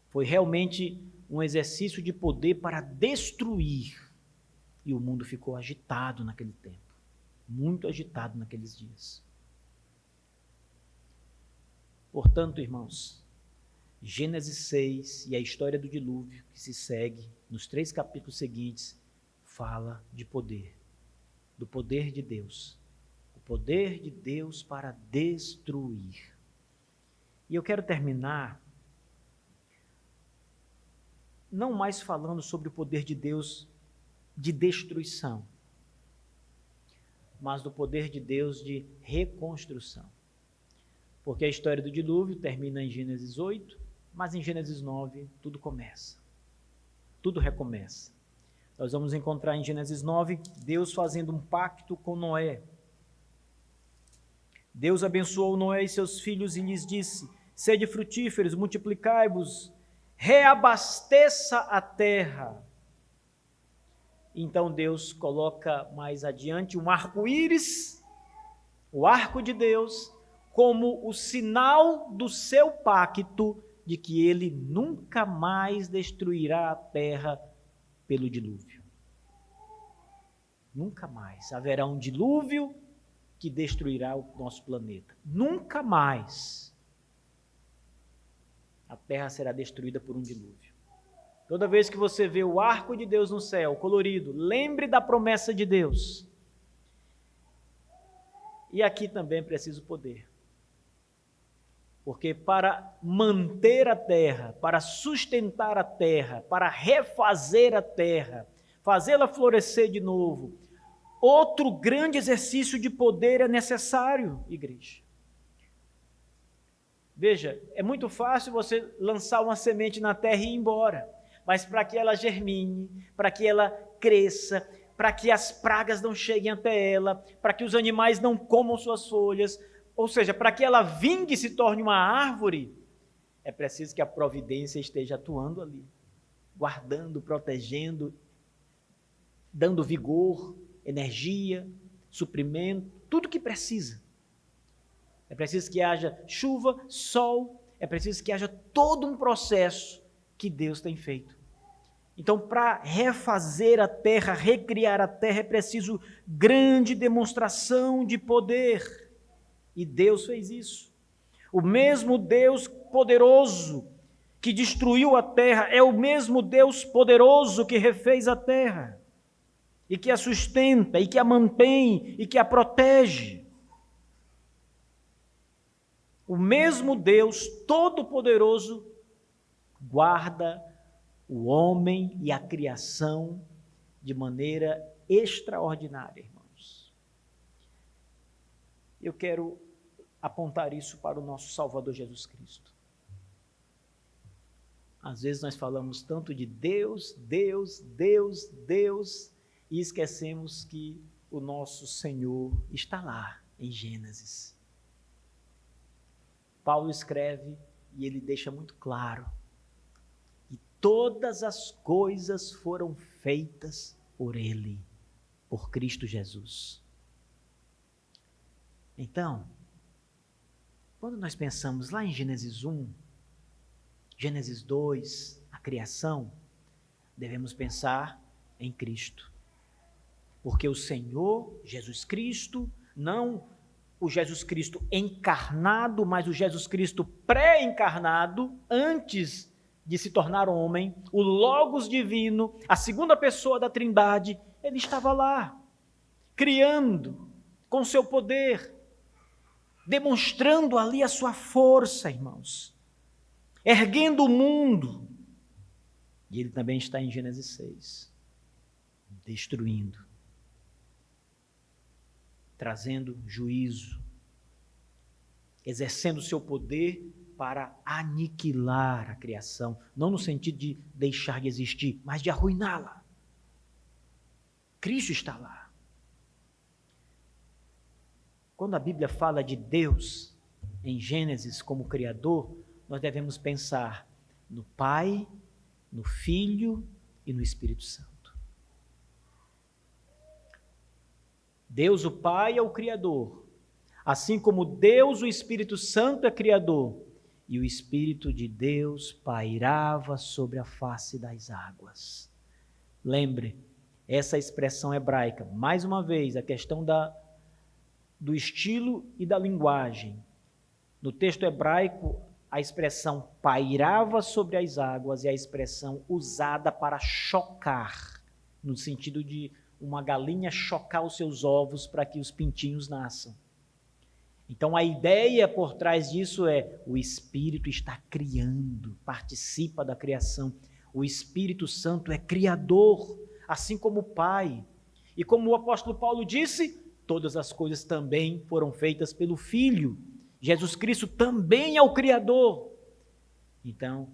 Speaker 1: Foi realmente um exercício de poder para destruir. E o mundo ficou agitado naquele tempo. Muito agitado naqueles dias. Portanto, irmãos, Gênesis 6 e a história do dilúvio que se segue nos 3 capítulos seguintes fala de poder. Do poder de Deus. O poder de Deus para destruir. E eu quero terminar não mais falando sobre o poder de Deus de destruição, mas do poder de Deus de reconstrução. Porque a história do dilúvio termina em Gênesis 8, mas em Gênesis 9 tudo começa. Tudo recomeça. Nós vamos encontrar em Gênesis 9 Deus fazendo um pacto com Noé. Deus abençoou Noé e seus filhos e lhes disse: sede frutíferos, multiplicai-vos, reabasteça a terra. Então Deus coloca mais adiante um arco-íris, o arco de Deus, como o sinal do seu pacto de que ele nunca mais destruirá a terra pelo dilúvio. Nunca mais haverá um dilúvio que destruirá o nosso planeta. Nunca mais a terra será destruída por um dilúvio. Toda vez que você vê o arco de Deus no céu, colorido, lembre da promessa de Deus. E aqui também é preciso poder. Porque para manter a terra, para sustentar a terra, para refazer a terra, fazê-la florescer de novo, outro grande exercício de poder é necessário, igreja. Veja, é muito fácil você lançar uma semente na terra e ir embora, mas para que ela germine, para que ela cresça, para que as pragas não cheguem até ela, para que os animais não comam suas folhas, ou seja, para que ela vingue e se torne uma árvore, é preciso que a providência esteja atuando ali, guardando, protegendo, dando vigor, energia, suprimento, tudo que precisa. É preciso que haja chuva, sol, é preciso que haja todo um processo que Deus tem feito. Então, para refazer a terra, recriar a terra, é preciso grande demonstração de poder. E Deus fez isso. O mesmo Deus poderoso que destruiu a terra é o mesmo Deus poderoso que refez a terra e que a sustenta, e que a mantém, e que a protege. O mesmo Deus todo-poderoso guarda o homem e a criação de maneira extraordinária, irmãos. Eu quero apontar isso para o nosso Salvador Jesus Cristo. Às vezes nós falamos tanto de Deus, Deus, Deus, Deus, e esquecemos que o nosso Senhor está lá em Gênesis. Paulo escreve e ele deixa muito claro que todas as coisas foram feitas por ele, por Cristo Jesus. Então, quando nós pensamos lá em Gênesis 1, Gênesis 2, a criação, devemos pensar em Cristo. Porque o Senhor, Jesus Cristo, não o Jesus Cristo encarnado, mas o Jesus Cristo pré-encarnado, antes de se tornar homem, o Logos divino, a segunda pessoa da Trindade, ele estava lá, criando com seu poder, demonstrando ali a sua força, irmãos, erguendo o mundo. E ele também está em Gênesis 6, destruindo, trazendo juízo, exercendo o seu poder para aniquilar a criação, não no sentido de deixar de existir, mas de arruiná-la. Cristo está lá. Quando a Bíblia fala de Deus em Gênesis como Criador, nós devemos pensar no Pai, no Filho e no Espírito Santo. Deus o Pai é o Criador, assim como Deus o Espírito Santo é Criador, e o Espírito de Deus pairava sobre a face das águas. Lembre, essa expressão hebraica, mais uma vez, a questão do estilo e da linguagem. No texto hebraico, a expressão pairava sobre as águas é a expressão usada para chocar, no sentido de uma galinha chocar os seus ovos para que os pintinhos nasçam. Então a ideia por trás disso é: o Espírito está criando, participa da criação. O Espírito Santo é criador, assim como o Pai. E como o apóstolo Paulo disse, todas as coisas também foram feitas pelo Filho. Jesus Cristo também é o Criador. Então,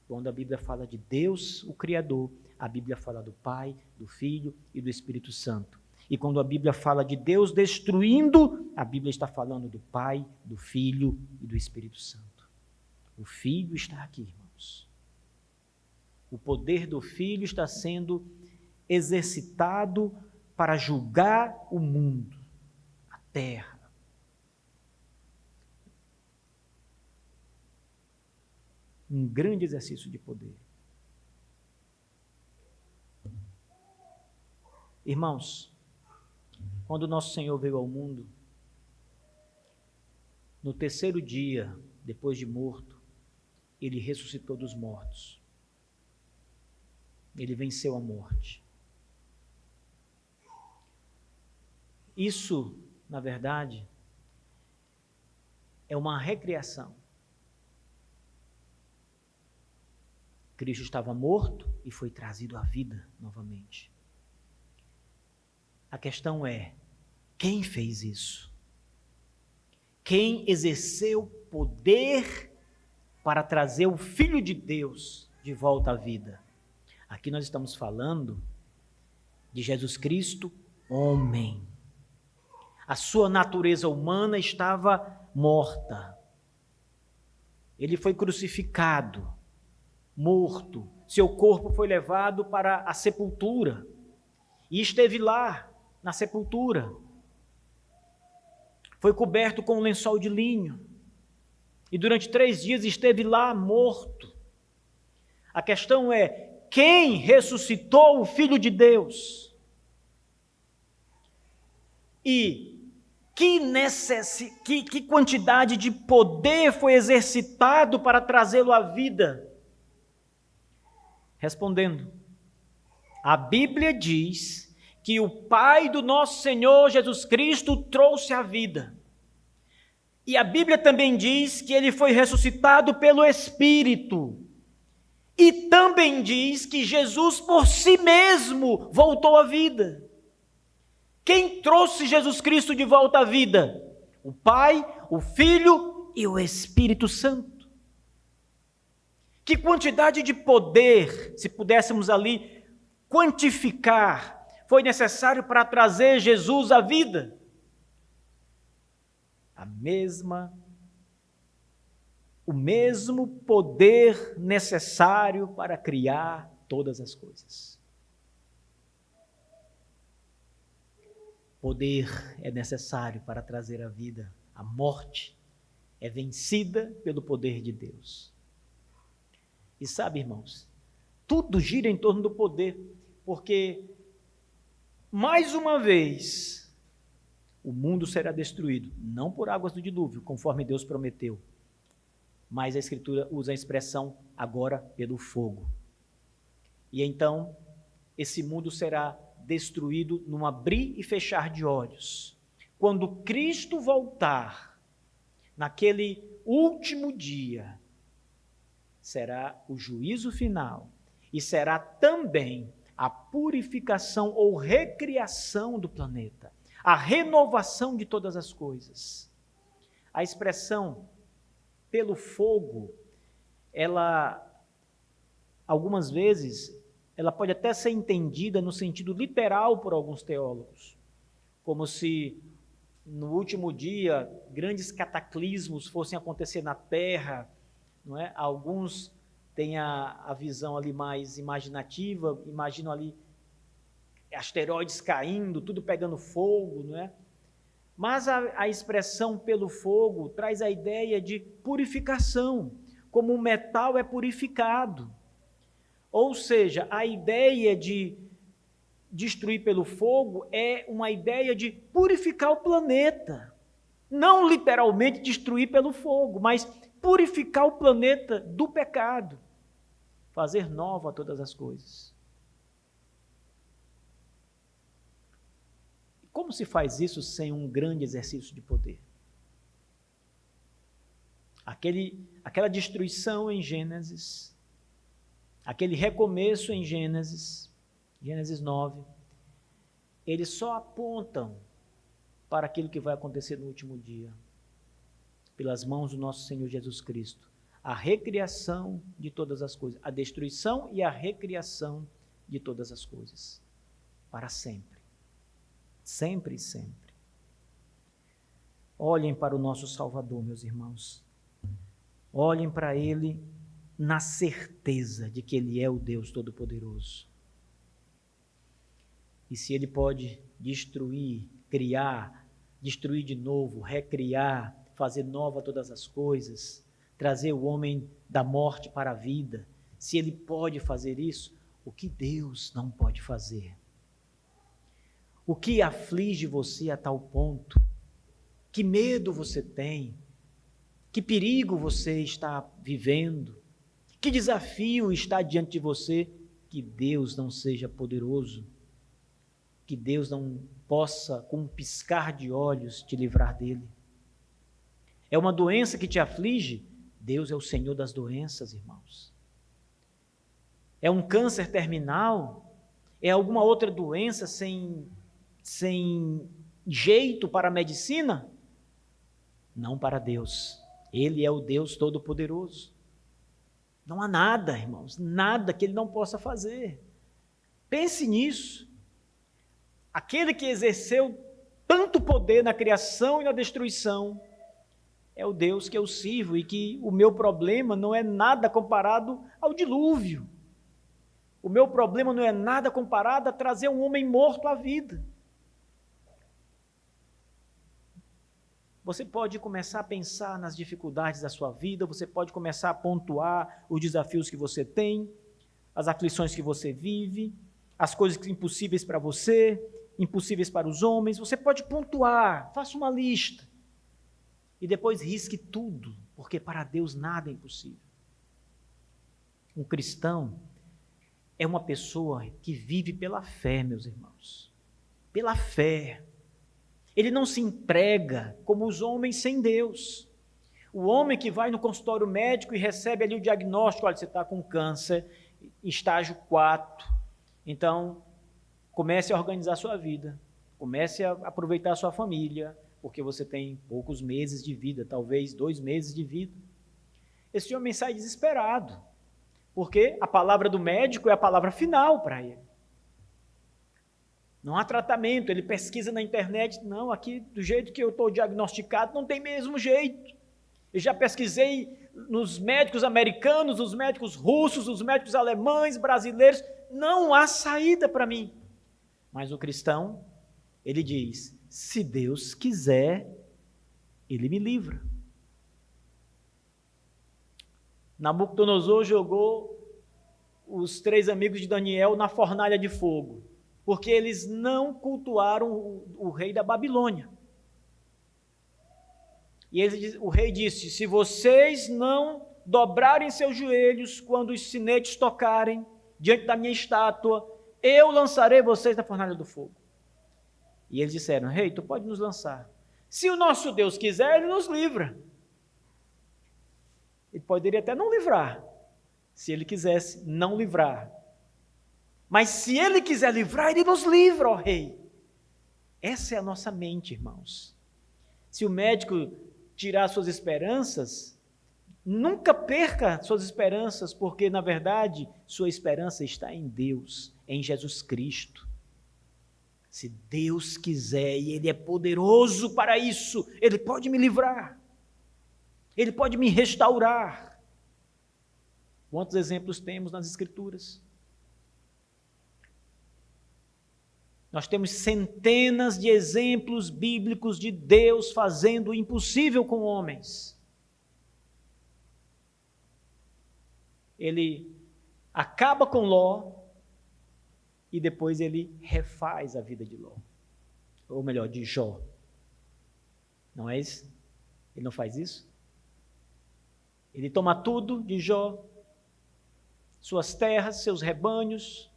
Speaker 1: quando a Bíblia fala de Deus, o Criador, a Bíblia fala do Pai, do Filho e do Espírito Santo. E quando a Bíblia fala de Deus destruindo, a Bíblia está falando do Pai, do Filho e do Espírito Santo. O Filho está aqui, irmãos. O poder do Filho está sendo exercitado para julgar o mundo, a terra. Um grande exercício de poder. Irmãos, quando nosso Senhor veio ao mundo, no terceiro dia, depois de morto, ele ressuscitou dos mortos. Ele venceu a morte. Isso, na verdade, é uma recriação. Cristo estava morto e foi trazido à vida novamente. A questão é, quem fez isso? Quem exerceu poder para trazer o Filho de Deus de volta à vida? Aqui nós estamos falando de Jesus Cristo, homem. A sua natureza humana estava morta. Ele foi crucificado, morto. Seu corpo foi levado para a sepultura e esteve lá na sepultura. Foi coberto com um lençol de linho e durante 3 dias esteve lá morto. A questão é, quem ressuscitou o Filho de Deus? E que quantidade de poder foi exercitado para trazê-lo à vida? Respondendo, a Bíblia diz que o Pai do nosso Senhor Jesus Cristo o trouxe à vida. E a Bíblia também diz que ele foi ressuscitado pelo Espírito. E também diz que Jesus por si mesmo voltou à vida. Quem trouxe Jesus Cristo de volta à vida? O Pai, o Filho e o Espírito Santo. Que quantidade de poder, se pudéssemos ali quantificar, foi necessário para trazer Jesus à vida? O mesmo poder necessário para criar todas as coisas. Poder é necessário para trazer a vida. A morte é vencida pelo poder de Deus. E sabe, irmãos, tudo gira em torno do poder, porque, mais uma vez, o mundo será destruído, não por águas do dilúvio, conforme Deus prometeu, mas a Escritura usa a expressão agora pelo fogo. E então, esse mundo será destruído num abrir e fechar de olhos. Quando Cristo voltar, naquele último dia, será o juízo final e será também a purificação ou recriação do planeta, a renovação de todas as coisas. A expressão pelo fogo, algumas vezes, ela pode até ser entendida no sentido literal por alguns teólogos, como se no último dia grandes cataclismos fossem acontecer na Terra, não é? Alguns têm a visão ali mais imaginativa, imaginam ali asteroides caindo, tudo pegando fogo, não é? Mas a expressão pelo fogo traz a ideia de purificação, como o metal é purificado. Ou seja, a ideia de destruir pelo fogo é uma ideia de purificar o planeta. Não literalmente destruir pelo fogo, mas purificar o planeta do pecado. Fazer nova todas as coisas. Como se faz isso sem um grande exercício de poder? Aquela destruição em Gênesis, aquele recomeço em Gênesis 9, eles só apontam para aquilo que vai acontecer no último dia, pelas mãos do nosso Senhor Jesus Cristo. A recriação de todas as coisas, a destruição e a recriação de todas as coisas, para sempre, sempre e sempre. Olhem para o nosso Salvador, meus irmãos, olhem para Ele na certeza de que Ele é o Deus Todo-Poderoso. E se Ele pode destruir, criar, destruir de novo, recriar, fazer nova todas as coisas, trazer o homem da morte para a vida, se Ele pode fazer isso, o que Deus não pode fazer? O que aflige você a tal ponto? Que medo você tem? Que perigo você está vivendo? Que desafio está diante de você? Que Deus não seja poderoso, que Deus não possa, com um piscar de olhos, te livrar dele. É uma doença que te aflige? Deus é o Senhor das doenças, irmãos. É um câncer terminal? É alguma outra doença sem jeito para a medicina? Não para Deus. Ele é o Deus Todo-Poderoso. Não há nada, irmãos, nada que Ele não possa fazer. Pense nisso. Aquele que exerceu tanto poder na criação e na destruição é o Deus que eu sirvo e que o meu problema não é nada comparado ao dilúvio. O meu problema não é nada comparado a trazer um homem morto à vida. Você pode começar a pensar nas dificuldades da sua vida, você pode começar a pontuar os desafios que você tem, as aflições que você vive, as coisas impossíveis para você, impossíveis para os homens. Você pode pontuar, faça uma lista e depois risque tudo, porque para Deus nada é impossível. Um cristão é uma pessoa que vive pela fé, meus irmãos, pela fé. Ele não se entrega como os homens sem Deus. O homem que vai no consultório médico e recebe ali o diagnóstico, olha, você está com câncer, estágio 4, então comece a organizar a sua vida, comece a aproveitar a sua família, porque você tem poucos meses de vida, talvez 2 meses de vida. Esse homem sai desesperado, porque a palavra do médico é a palavra final para ele. Não há tratamento, ele pesquisa na internet, não, aqui do jeito que eu estou diagnosticado, não tem mesmo jeito. Eu já pesquisei nos médicos americanos, nos médicos russos, nos médicos alemães, brasileiros, não há saída para mim. Mas o cristão, ele diz, se Deus quiser, Ele me livra. Nabucodonosor jogou os 3 amigos de Daniel na fornalha de fogo, porque eles não cultuaram o rei da Babilônia. E o rei disse, se vocês não dobrarem seus joelhos quando os sinetes tocarem diante da minha estátua, eu lançarei vocês na fornalha do fogo. E eles disseram, rei, tu pode nos lançar. Se o nosso Deus quiser, Ele nos livra. Ele poderia até não livrar, se Ele quisesse não livrar. Mas se Ele quiser livrar, Ele nos livra, ó rei. Essa é a nossa mente, irmãos. Se o médico tirar suas esperanças, nunca perca suas esperanças, porque, na verdade, sua esperança está em Deus, em Jesus Cristo. Se Deus quiser, e Ele é poderoso para isso, Ele pode me livrar. Ele pode me restaurar. Quantos exemplos temos nas Escrituras? Nós temos centenas de exemplos bíblicos de Deus fazendo o impossível com homens. Ele acaba com Ló e depois ele refaz a vida de Ló. Ou melhor, de Jó. Não é isso? Ele não faz isso? Ele toma tudo de Jó, suas terras, seus rebanhos.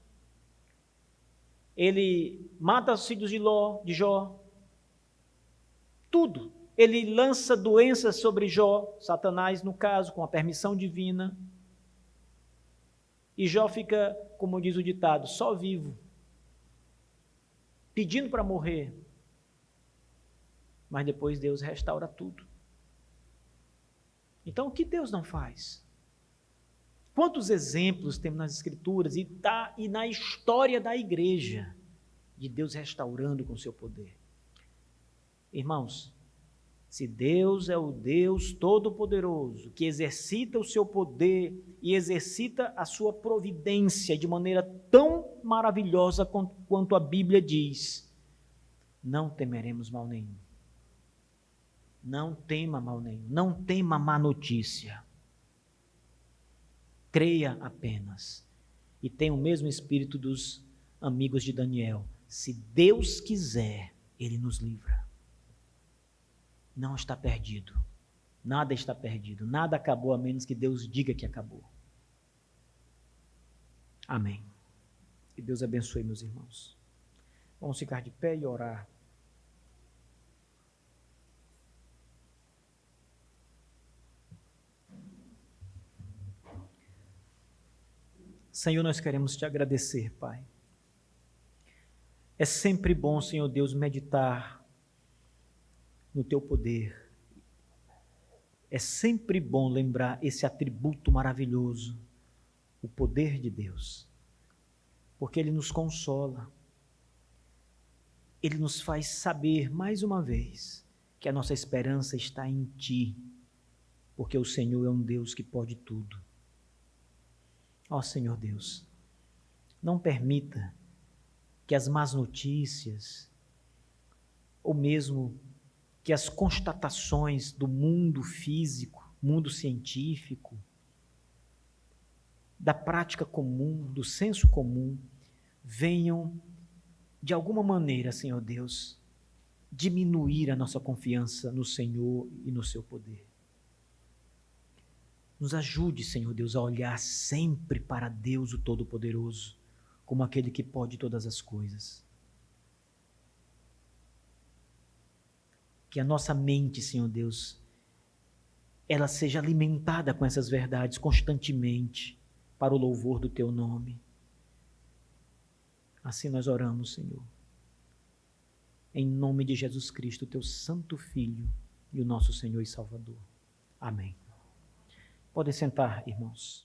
Speaker 1: Ele mata os filhos de Jó, tudo. Ele lança doenças sobre Jó, Satanás no caso, com a permissão divina. E Jó fica, como diz o ditado, só vivo, pedindo para morrer. mas depois Deus restaura tudo. Então, o que Deus não faz? Quantos exemplos temos nas Escrituras e na história da igreja de Deus restaurando com o seu poder? Irmãos, se Deus é o Deus Todo-Poderoso, que exercita o seu poder e exercita a sua providência de maneira tão maravilhosa quanto a Bíblia diz, não temeremos mal nenhum. Não tema mal nenhum, não tema má notícia. Creia apenas e tenha o mesmo espírito dos amigos de Daniel. Se Deus quiser, Ele nos livra. Não está perdido. Nada está perdido. Nada acabou a menos que Deus diga que acabou. Amém. Que Deus abençoe, meus irmãos. Vamos ficar de pé e orar. Senhor, nós queremos te agradecer, Pai. É sempre bom, Senhor Deus, meditar no teu poder. É sempre bom lembrar esse atributo maravilhoso, o poder de Deus, porque Ele nos consola, Ele nos faz saber mais uma vez que a nossa esperança está em Ti, porque o Senhor é um Deus que pode tudo. Ó Senhor Deus, não permita que as más notícias, ou mesmo que as constatações do mundo físico, mundo científico, da prática comum, do senso comum, venham, de alguma maneira, Senhor Deus, diminuir a nossa confiança no Senhor e no seu poder. Nos ajude, Senhor Deus, a olhar sempre para Deus, o Todo-Poderoso, como aquele que pode todas as coisas. Que a nossa mente, Senhor Deus, ela seja alimentada com essas verdades constantemente, para o louvor do Teu nome. Assim nós oramos, Senhor. Em nome de Jesus Cristo, Teu Santo Filho e o nosso Senhor e Salvador. Amém. Podem sentar, irmãos.